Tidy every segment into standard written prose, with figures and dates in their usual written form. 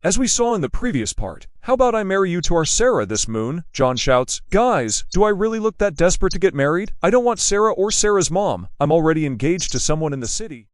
As we saw in the previous part. How about I marry you to our Sarah this moon? John shouts. Guys, do I really look that desperate to get married? I don't want Sarah or Sarah's mom. I'm already engaged to someone in the city.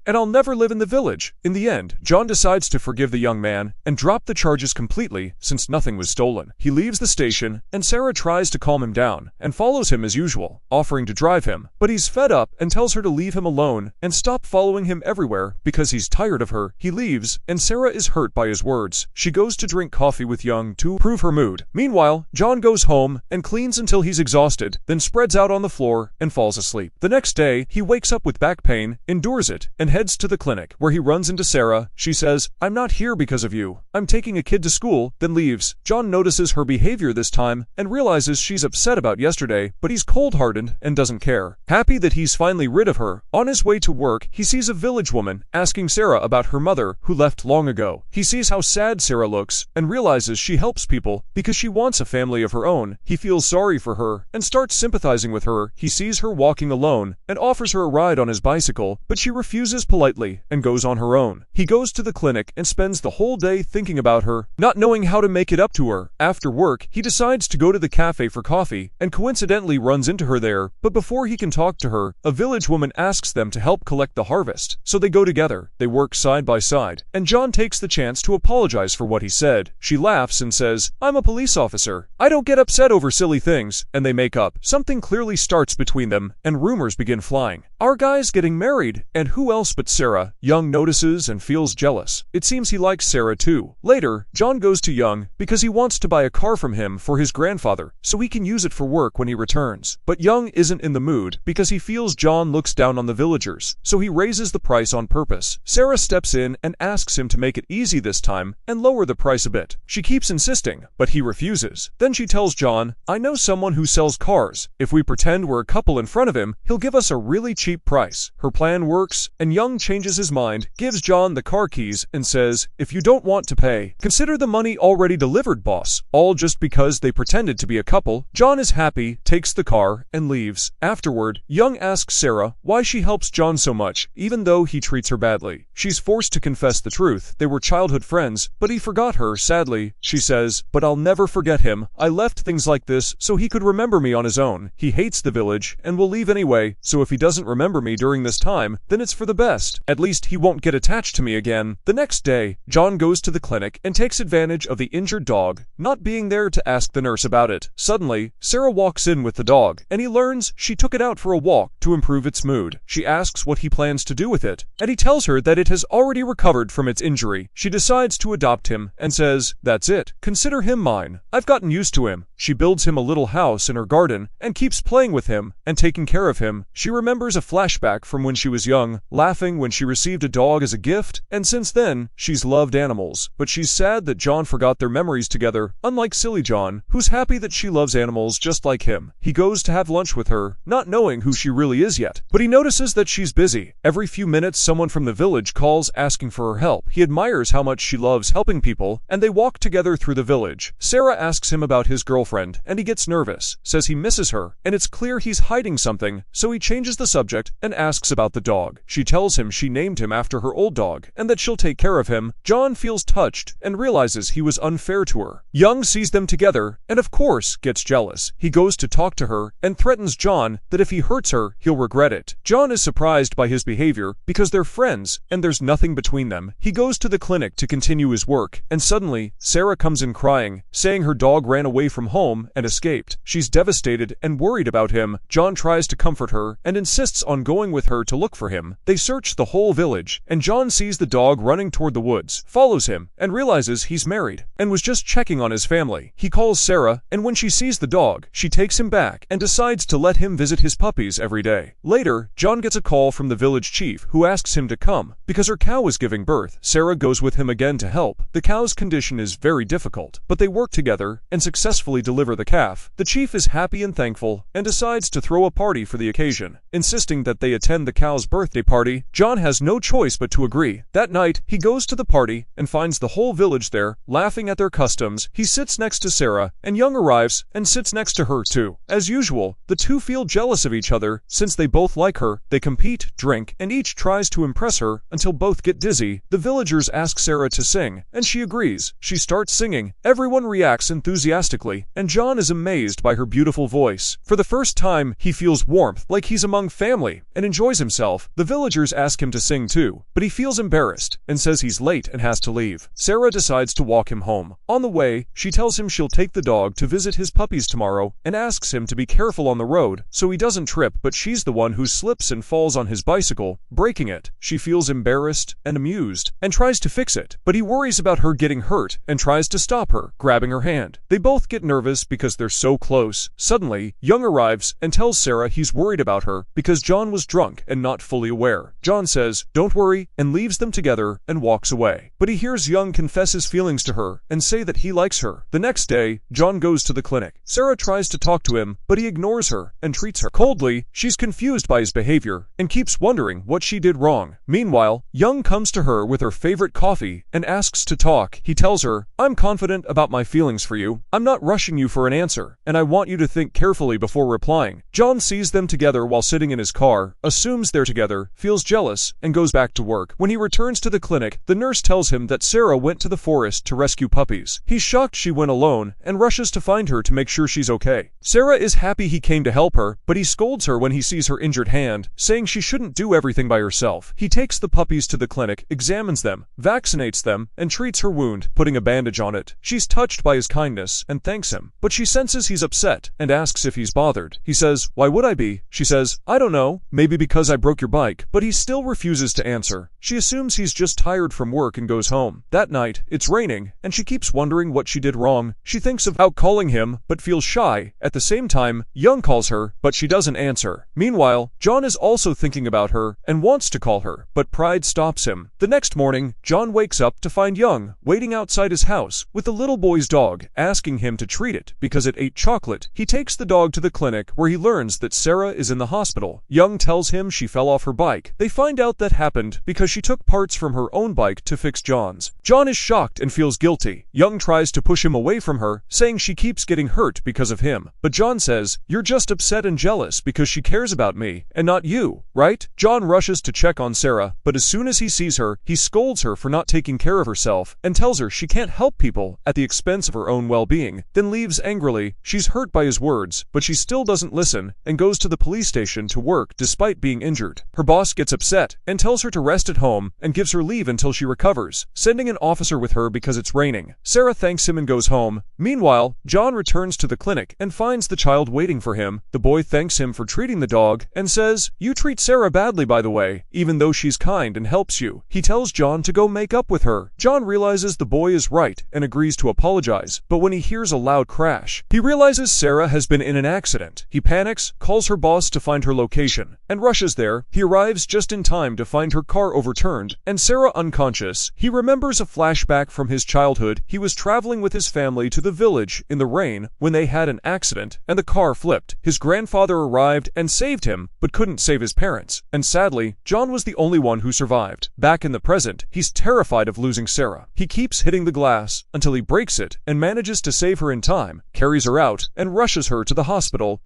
And I'll never live in the village. In the end, John decides to forgive the young man and drop the charges completely since nothing was stolen. He leaves the station, and Sarah tries to calm him down and follows him as usual, offering to drive him. But he's fed up and tells her to leave him alone and stop following him everywhere because he's tired of her. He leaves, and Sarah is hurt by his words. She goes to drink coffee with Young to improve her mood. Meanwhile, John goes home and cleans until he's exhausted, then spreads out on the floor and falls asleep. The next day, he wakes up with back pain, endures it, and heads to the clinic, where he runs into Sarah. She says, I'm not here because of you. I'm taking a kid to school, then leaves. John notices her behavior this time and realizes she's upset about yesterday, but he's cold-hearted and doesn't care. Happy that he's finally rid of her, on his way to work, he sees a village woman asking Sarah about her mother who left long ago. He sees how sad Sarah looks and realizes she helps people because she wants a family of her own. He feels sorry for her and starts sympathizing with her. He sees her walking alone and offers her a ride on his bicycle, but she refuses politely and goes on her own. He goes to the clinic and spends the whole day thinking about her, not knowing how to make it up to her. After work, he decides to go to the cafe for coffee and coincidentally runs into her there, but before he can talk to her, a village woman asks them to help collect the harvest. So they go together. They work side by side, and John takes the chance to apologize for what he said. She laughs and says, I'm a police officer. I don't get upset over silly things, and they make up. Something clearly starts between them, and rumors begin flying. Our guy's getting married, and who else but Sarah? Young notices and feels jealous. It seems he likes Sarah too. Later, John goes to Young because he wants to buy a car from him for his grandfather, so he can use it for work when he returns. But Young isn't in the mood because he feels John looks down on the villagers, so he raises the price on purpose. Sarah steps in and asks him to make it easy this time and lower the price a bit. She keeps insisting, but he refuses. Then she tells John, I know someone who sells cars. If we pretend we're a couple in front of him, he'll give us a really cheap price. Her plan works, and Young changes his mind, gives John the car keys, and says, if you don't want to pay, consider the money already delivered, boss. All just because they pretended to be a couple. John is happy, takes the car, and leaves. Afterward, Young asks Sarah why she helps John so much, even though he treats her badly. She's forced to confess the truth. They were childhood friends, but he forgot her, sadly. She says, but I'll never forget him. I left things like this so he could remember me on his own. He hates the village and will leave anyway, so if he doesn't remember me during this time, then it's for the best. At least he won't get attached to me again. The next day, John goes to the clinic and takes advantage of the injured dog, not being there to ask the nurse about it. Suddenly, Sarah walks in with the dog, and he learns she took it out for a walk to improve its mood. She asks what he plans to do with it, and he tells her that it has already recovered from its injury. She decides to adopt him and says, that's it. Consider him mine. I've gotten used to him. She builds him a little house in her garden and keeps playing with him and taking care of him. She remembers a flashback from when she was young, laughing when she received a dog as a gift, and since then, she's loved animals. But she's sad that John forgot their memories together, unlike silly John, who's happy that she loves animals just like him. He goes to have lunch with her, not knowing who she really is yet, but he notices that she's busy. Every few minutes, someone from the village calls asking for her help. He admires how much she loves helping people, and they walk together through the village. Sarah asks him about his girlfriend, and he gets nervous, says he misses her, and it's clear he's hiding something, so he changes the subject and asks about the dog. She tells him she named him after her old dog, and that she'll take care of him. John feels touched and realizes he was unfair to her. Young sees them together, and of course, gets jealous. He goes to talk to her and threatens John that if he hurts her, he'll regret it. John is surprised by his behavior because they're friends and there's nothing between them. He goes to the clinic to continue his work, and suddenly, Sarah comes in crying, saying her dog ran away from home and escaped. She's devastated and worried about him. John tries to comfort her and insists on going with her to look for him. They search the whole village, and John sees the dog running toward the woods, follows him, and realizes he's married and was just checking on his family. He calls Sarah, and when she sees the dog, she takes him back and decides to let him visit his puppies every day. Later, John gets a call from the village chief who asks him to come because her cow is giving birth. Sarah goes with him again to help. The cow's condition is very difficult, but they work together and successfully deliver the calf. The chief is happy and thankful and decides to throw a party for the occasion. insisting that they attend the cow's birthday party. John has no choice but to agree. That night, he goes to the party and finds the whole village there, laughing at their customs. He sits next to Sarah, and Young arrives and sits next to her too. As usual, the two feel jealous of each other since they both like her. They compete, drink, and each tries to impress her until both get dizzy. The villagers ask Sarah to sing, and she agrees. She starts singing. Everyone reacts enthusiastically, and John is amazed by her beautiful voice. For the first time, he feels warmth, like he's among family, and enjoys himself. The villagers ask him to sing too, but he feels embarrassed and says he's late and has to leave. Sarah decides to walk him home. On the way, she tells him she'll take the dog to visit his puppies tomorrow and asks him to be careful on the road so he doesn't trip, but she's the one who slips and falls on his bicycle, breaking it. She feels embarrassed and amused and tries to fix it, but he worries about her getting hurt and tries to stop her, grabbing her hand. They both get nervous because they're so close. Suddenly, Young arrives and tells Sarah he's worried about her because John was drunk and not fully aware. John says, "Don't worry," and leaves them together and walks away. But he hears Young confess his feelings to her and say that he likes her. The next day, John goes to the clinic. Sarah tries to talk to him, but he ignores her and treats her coldly. She's confused by his behavior and keeps wondering what she did wrong. Meanwhile, Young comes to her with her favorite coffee and asks to talk. He tells her, "I'm confident about my feelings for you. I'm not rushing you for an answer, and I want you to think carefully before replying." John sees them together while sitting in his car, assumes they're together, feels jealous, and goes back to work. When he returns to the clinic, the nurse tells him that Sarah went to the forest to rescue puppies. He's shocked she went alone and rushes to find her to make sure she's okay. Sarah is happy he came to help her, but he scolds her when he sees her injured hand, saying she shouldn't do everything by herself. He takes the puppies to the clinic, examines them, vaccinates them, and treats her wound, putting a bandage on it. She's touched by his kindness and thanks him, but she senses he's upset and asks if he's bothered. He says, "Why would I be?" She says, "I don't know, maybe because I broke your bike," but he still refuses to answer. She assumes he's just tired from work and goes home. That night, it's raining, and she keeps wondering what she did wrong. She thinks of calling him, but feels shy. At the same time, Young calls her, but she doesn't answer. Meanwhile, John is also thinking about her and wants to call her, but pride stops him. The next morning, John wakes up to find Young waiting outside his house with the little boy's dog, asking him to treat it because it ate chocolate. He takes the dog to the clinic where he learns that Sarah is in the hospital. Young tells him she fell off her bike. They find out that happened because she took parts from her own bike to fix John's. John is shocked and feels guilty. Young tries to push him away from her, saying she keeps getting hurt because of him. But John says, "You're just upset and jealous because she cares about me and not you, right?" John rushes to check on Sarah, but as soon as he sees her, he scolds her for not taking care of herself and tells her she can't help people at the expense of her own well-being, then leaves angrily. She's hurt by his words, but she still doesn't listen and goes to the police station to work despite being injured. Her boss gets upset and tells her to rest at home and gives her leave until she recovers, sending an officer with her because it's raining. Sarah thanks him and goes home. Meanwhile, John returns to the clinic and finds the child waiting for him. The boy thanks him for treating the dog and says, "You treat Sarah badly, by the way, even though she's kind and helps you." He tells John to go make up with her. John realizes the boy is right and agrees to apologize, but when he hears a loud crash, he realizes Sarah has been in an accident. He panics, calls her boss to find her location, and rushes there. He arrives just in time to find her car overturned and Sarah unconscious. He remembers a flashback from his childhood. He was traveling with his family to the village in the rain when they had an accident and the car flipped. His grandfather arrived and saved him, but couldn't save his parents. And sadly, John was the only one who survived. Back in the present, he's terrified of losing Sarah. He keeps hitting the glass until he breaks it and manages to save her in time, carries her out, and rushes her to the hospital.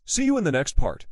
See you in the next part.